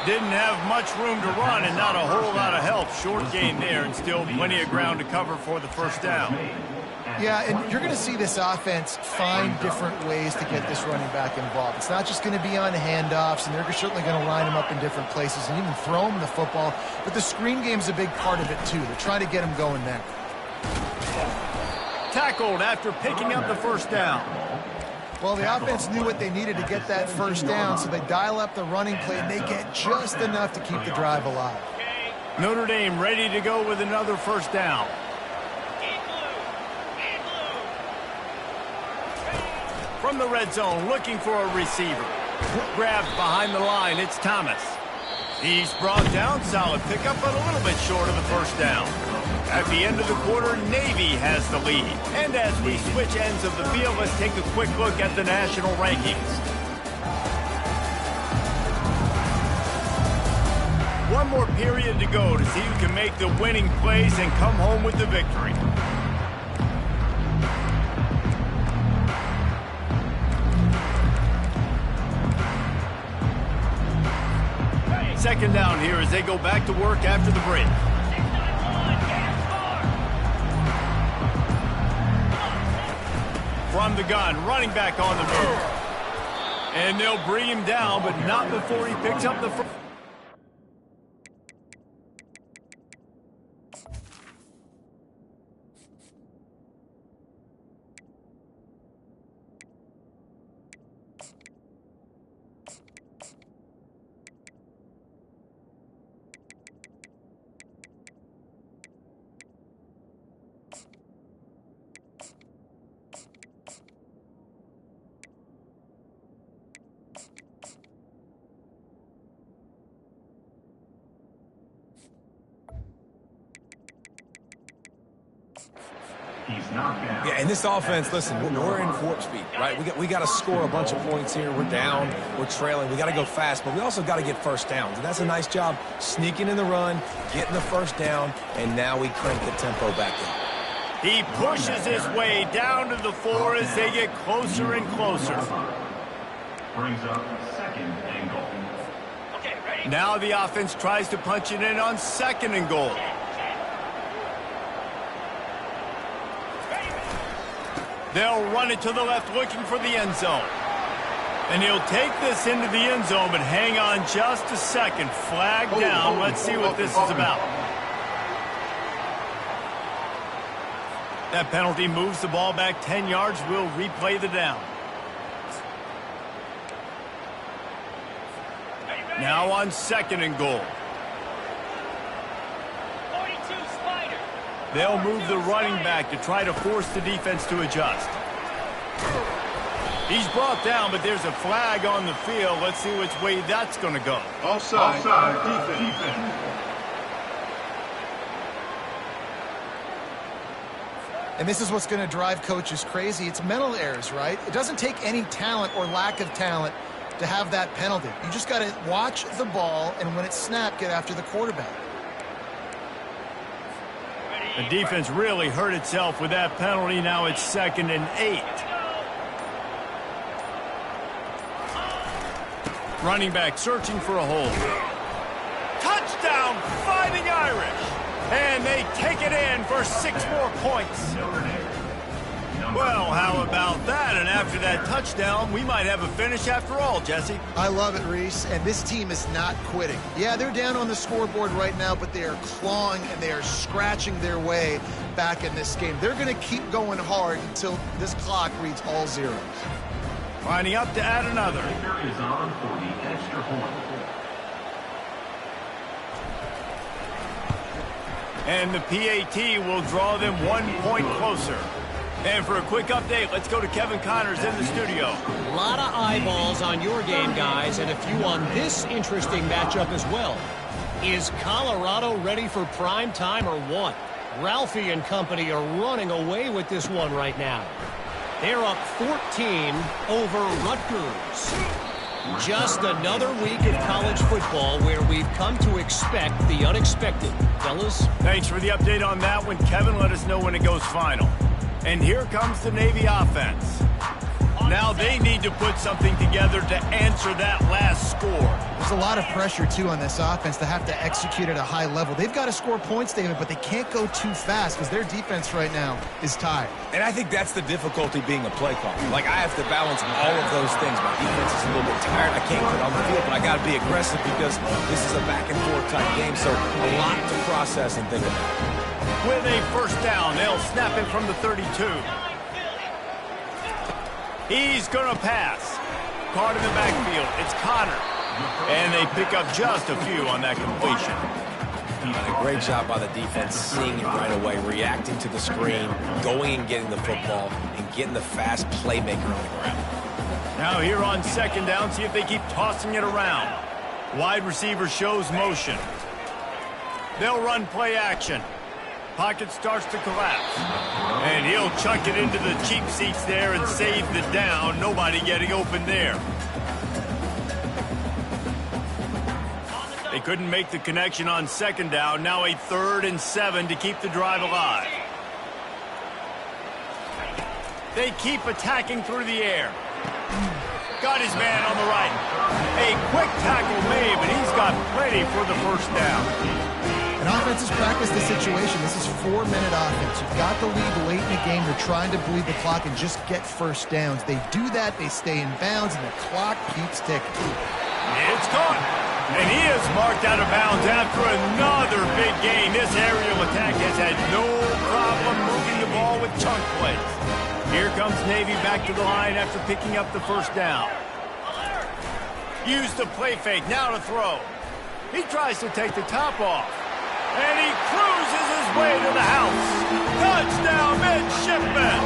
Didn't have much room to run and not a whole lot of help. Short gain there and still plenty of ground to cover for the first down. Yeah, and you're going to see this offense find different ways to get this running back involved. It's not just going to be on handoffs, and they're certainly going to line him up in different places and even throw him the football. But the screen game's a big part of it, too. They're trying to get him going there. Tackled after picking up the first down. Well, the offense knew what they needed to get that first down, so they dial up the running play, and they get just enough to keep the drive alive. Notre Dame ready to go with another first down. From the red zone, looking for a receiver. Grabbed behind the line, it's Thomas. He's brought down, solid pickup, but a little bit short of the first down. At the end of the quarter, Navy has the lead. And as we switch ends of the field, let's take a quick look at the national rankings. One more period to go to see who can make the winning plays and come home with the victory. Second down here as they go back to work after the break. From the gun, running back on the move. And they'll bring him down, but not before he picks up the first. Yeah, and this offense, listen, we're in warp speed, right? We got to score a bunch of points here. We're down, we're trailing. We got to go fast, but we also got to get first downs. And that's a nice job sneaking in the run, getting the first down, and now we crank the tempo back in. He pushes his way down to the 4 as they get closer and closer. Brings up second and goal. Okay, ready? Now the offense tries to punch it in on second and goal. They'll run it to the left looking for the end zone. And he'll take this into the end zone, but hang on just a second. Flag down. Let's see what this is about. That penalty moves the ball back 10 yards. We'll replay the down. Now on second and goal. They'll move the running back to try to force the defense to adjust. He's brought down, but there's a flag on the field. Let's see which way that's going to go. Offside, defense. And this is what's going to drive coaches crazy. It's mental errors, right? It doesn't take any talent or lack of talent to have that penalty. You just got to watch the ball, and when it's snapped, get after the quarterback. The defense really hurt itself with that penalty. Now it's 2nd and 8. Running back searching for a hole. Touchdown, Fighting Irish. And they take it in for 6 more points. Well, how about that? And after that touchdown, we might have a finish after all, Jesse. I love it, Reese, and this team is not quitting. Yeah, they're down on the scoreboard right now, but they are clawing and they are scratching their way back in this game. They're going to keep going hard until this clock reads all zeros. Lining up to add another. Kicker is on for the extra point. And the PAT will draw them 1 point closer. And for a quick update, let's go to Kevin Connors in the studio. A lot of eyeballs on your game, guys, and a few on this interesting matchup as well. Is Colorado ready for prime time or what? Ralphie and company are running away with this one right now. They're up 14 over Rutgers. Just another week of college football where we've come to expect the unexpected. Fellas? Thanks for the update on that one, Kevin. Let us know when it goes final. And here comes the Navy offense. Now they need to put something together to answer that last score. There's a lot of pressure, too, on this offense to have to execute at a high level. They've got to score points, David, but they can't go too fast because their defense right now is tired. And I think that's the difficulty being a play caller. Like, I have to balance all of those things. My defense is a little bit tired. I can't get on the field, but I got to be aggressive because this is a back-and-forth type game, so a lot to process and think about. With a first down, they'll snap it from the 32. He's going to pass. Caught in the backfield. It's Connor. And they pick up just a few on that completion. A great job by the defense, seeing it right away, reacting to the screen, going and getting the football, and getting the fast playmaker on the ground. Now here on second down, see if they keep tossing it around. Wide receiver shows motion. They'll run play action. Pocket starts to collapse. And he'll chuck it into the cheap seats there and save the down. Nobody getting open there. They couldn't make the connection on second down. Now a 3rd and 7 to keep the drive alive. They keep attacking through the air. Got his man on the right. A quick tackle made, but he's got plenty for the first down. And offenses practice the situation. This is 4-minute offense. You've got the lead late in the game. You're trying to bleed the clock and just get first downs. They do that, they stay in bounds, and the clock keeps ticking. It's caught. And he is marked out of bounds after another big gain. This aerial attack has had no problem moving the ball with chunk plays. Here comes Navy back to the line after picking up the first down. Use the play fake, now to throw. He tries to take the top off. And he cruises his way to the house. Touchdown, midshipman!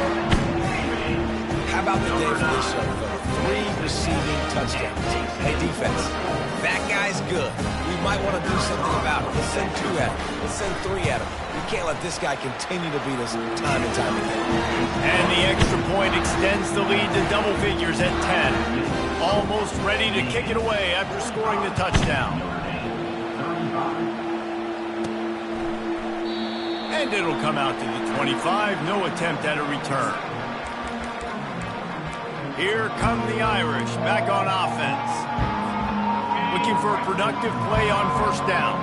How about the day for this young fella? 3 receiving touchdowns. Hey, defense, that guy's good. We might want to do something about it. Let's send 2 at him. Let's send 3 at him. We can't let this guy continue to beat us time and time again. And the extra point extends the lead to double figures at 10. Almost ready to kick it away after scoring the touchdown. And it'll come out to the 25. No attempt at a return. Here come the Irish back on offense. Looking for a productive play on first down.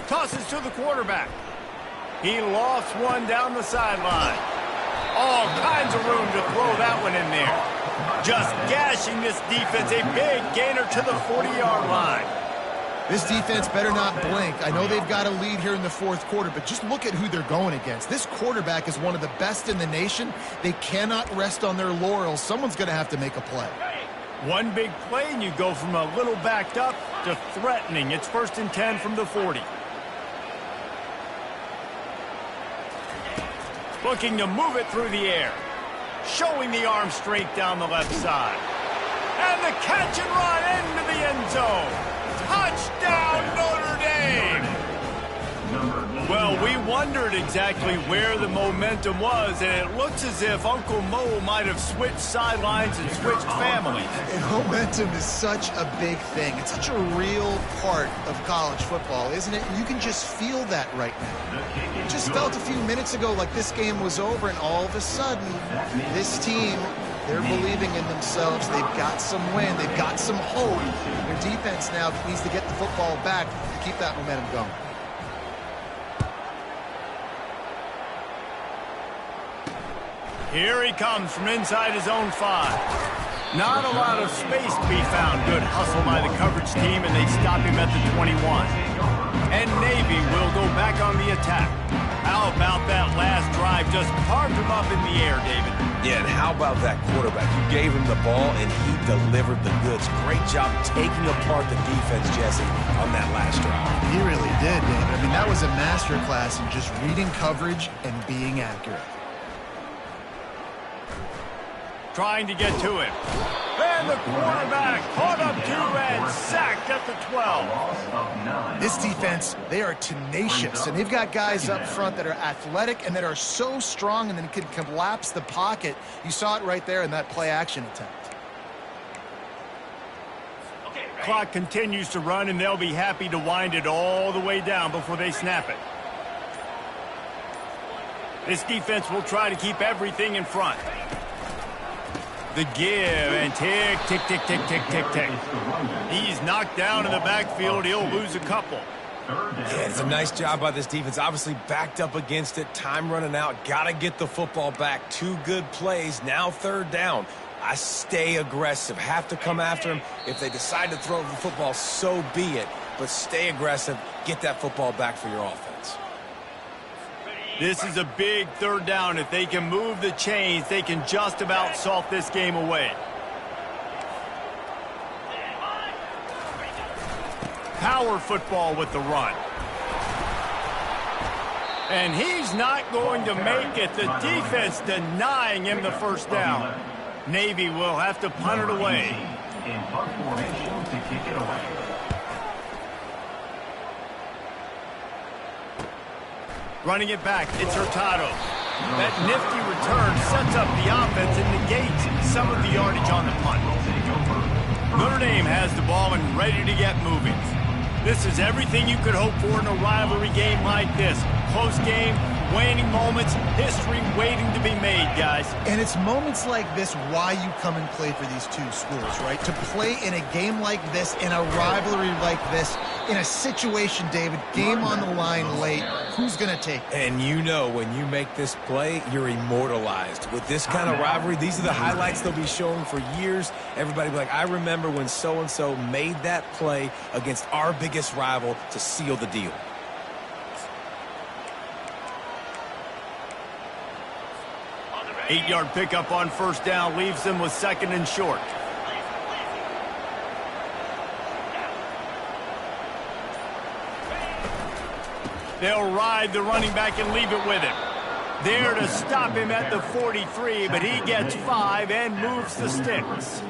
Tosses to the quarterback. He lost one down the sideline. All kinds of room to throw that one in there. Just gashing this defense. A big gainer to the 40-yard line. This defense better not blink. I know they've got a lead here in the 4th quarter, but just look at who they're going against. This quarterback is one of the best in the nation. They cannot rest on their laurels. Someone's going to have to make a play. One big play, and you go from a little backed up to threatening. It's 1st and 10 from the 40. Looking to move it through the air. Showing the arm strength down the left side. And the catch and run into the end zone. Touchdown, Notre Dame! Well, we wondered exactly where the momentum was, and it looks as if Uncle Mo might have switched sidelines and switched families. And momentum is such a big thing. It's such a real part of college football, isn't it? You can just feel that right now. It just felt a few minutes ago like this game was over, and all of a sudden, this team, they're believing in themselves. They've got some wind. They've got some hope. Their defense now needs to get the football back to keep that momentum going. Here he comes from inside his own 5. Not a lot of space to be found. Good hustle by the coverage team, and they stop him at the 21. And Navy will go back on the attack. How about that last drive? Just carved him up in the air, David. Yeah, and how about that quarterback? You gave him the ball, and he delivered the goods. Great job taking apart the defense, Jesse, on that last drive. He really did, David. I mean, that was a masterclass in just reading coverage and being accurate. Trying to get to him. And the quarterback caught up to and sacked at the 12. This defense, they are tenacious, and they've got guys up front that are athletic and that are so strong and then can collapse the pocket. You saw it right there in that play-action attempt. Clock continues to run, and they'll be happy to wind it all the way down before they snap it. This defense will try to keep everything in front. The give, and tick, tick, tick, tick, tick, tick, tick. He's knocked down in the backfield. He'll lose a couple. Yeah, it's a nice job by this defense. Obviously backed up against it. Time running out. Got to get the football back. 2 good plays. Now 3rd down. I stay aggressive. Have to come after him. If they decide to throw the football, so be it. But stay aggressive. Get that football back for your offense. This is a big 3rd down. If they can move the chains, they can just about salt this game away. Power football with the run. And he's not going to make it. The defense denying him the first down. Navy will have to punt it away. In punt formation to kick it away. Running it back, it's Hurtado. That nifty return sets up the offense and negates some of the yardage on the punt. Notre Dame has the ball and ready to get moving. This is everything you could hope for in a rivalry game like this. Close game, waning moments, history waiting to be made, guys. And it's moments like this why you come and play for these two schools, right? To play in a game like this, in a rivalry like this, in a situation, David, game on the line late, who's going to take it? And you know when you make this play, you're immortalized. With this kind of rivalry, these are the highlights they'll be showing for years. Everybody will be like, I remember when so-and-so made that play against our biggest rival to seal the deal. Eight-yard pickup on first down leaves them with second and short. They'll ride the running back and leave it with him. There to stop him at the 43, but he gets 5 and moves the sticks.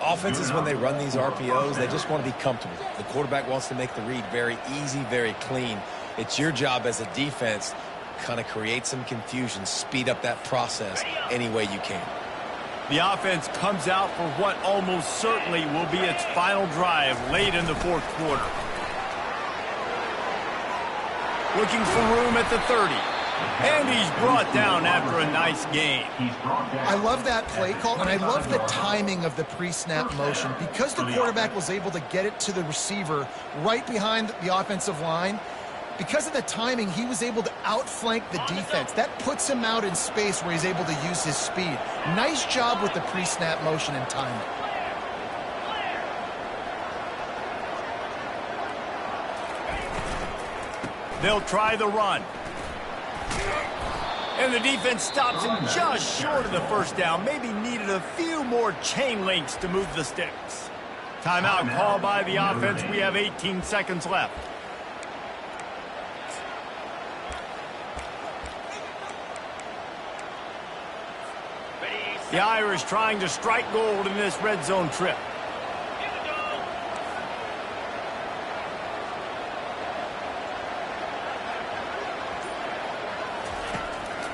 Offenses, when they run these RPOs, they just want to be comfortable. The quarterback wants to make the read very easy, very clean. It's your job as a defense kind of create some confusion, speed up that process any way you can. The offense comes out for what almost certainly will be its final drive late in the fourth quarter. Looking for room at the 30. And he's brought down after a nice gain. I love that play call, and I love the timing of the pre-snap motion. Because the quarterback was able to get it to the receiver right behind the offensive line, because of the timing, he was able to outflank the defense. That puts him out in space where he's able to use his speed. Nice job with the pre-snap motion and timing. They'll try the run. And the defense stops him just short of the first down. Maybe needed a few more chain links to move the sticks. Timeout called by the offense. We have 18 seconds left. The Irish trying to strike gold in this red zone trip.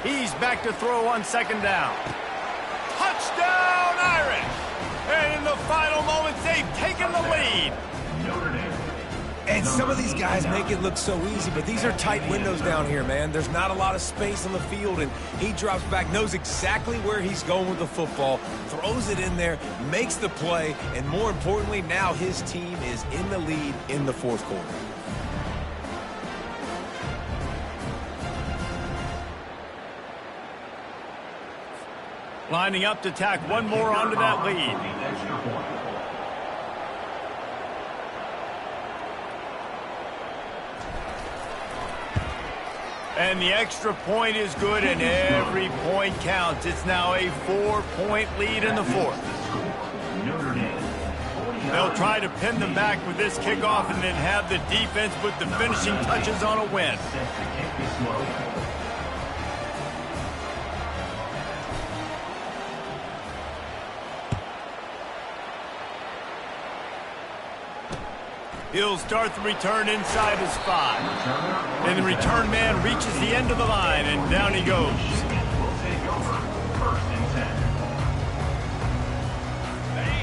He's back to throw on second down. Touchdown, Irish! And in the final moments, they've taken the lead. And some of these guys make it look so easy, but these are tight windows down here, man. There's not a lot of space on the field, and he drops back, knows exactly where he's going with the football, throws it in there, makes the play, and more importantly, now his team is in the lead in the fourth quarter. Lining up to tack one more onto that lead. And the extra point is good, and every point counts. It's now a 4-point lead in the fourth. They'll try to pin them back with this kickoff and then have the defense put the finishing touches on a win. He'll start the return inside his 5. And the return man reaches the end of the line, and down he goes.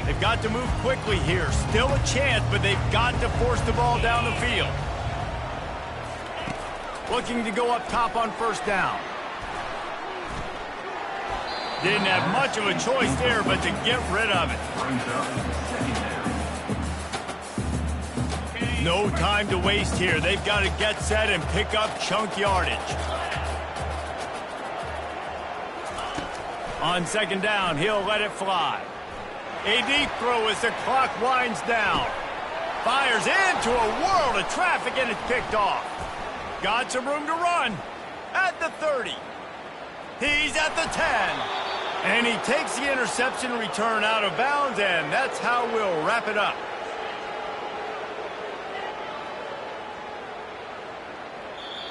They've got to move quickly here. Still a chance, but they've got to force the ball down the field. Looking to go up top on first down. Didn't have much of a choice there, but to get rid of it. No time to waste here. They've got to get set and pick up chunk yardage. On second down, he'll let it fly. A deep throw as the clock winds down. Fires into a world of traffic, and it's picked off. Got some room to run at the 30. He's at the 10. And he takes the interception return out of bounds, and that's how we'll wrap it up.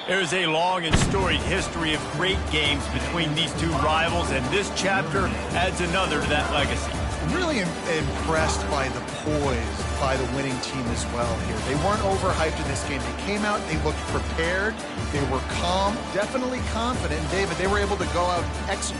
There's a long and storied history of great games between these two rivals, and this chapter adds another to that legacy. Really impressed by the poise by the winning team as well here. They weren't overhyped in this game. They came out, they looked prepared, they were calm, definitely confident. And David, they were able to go out and execute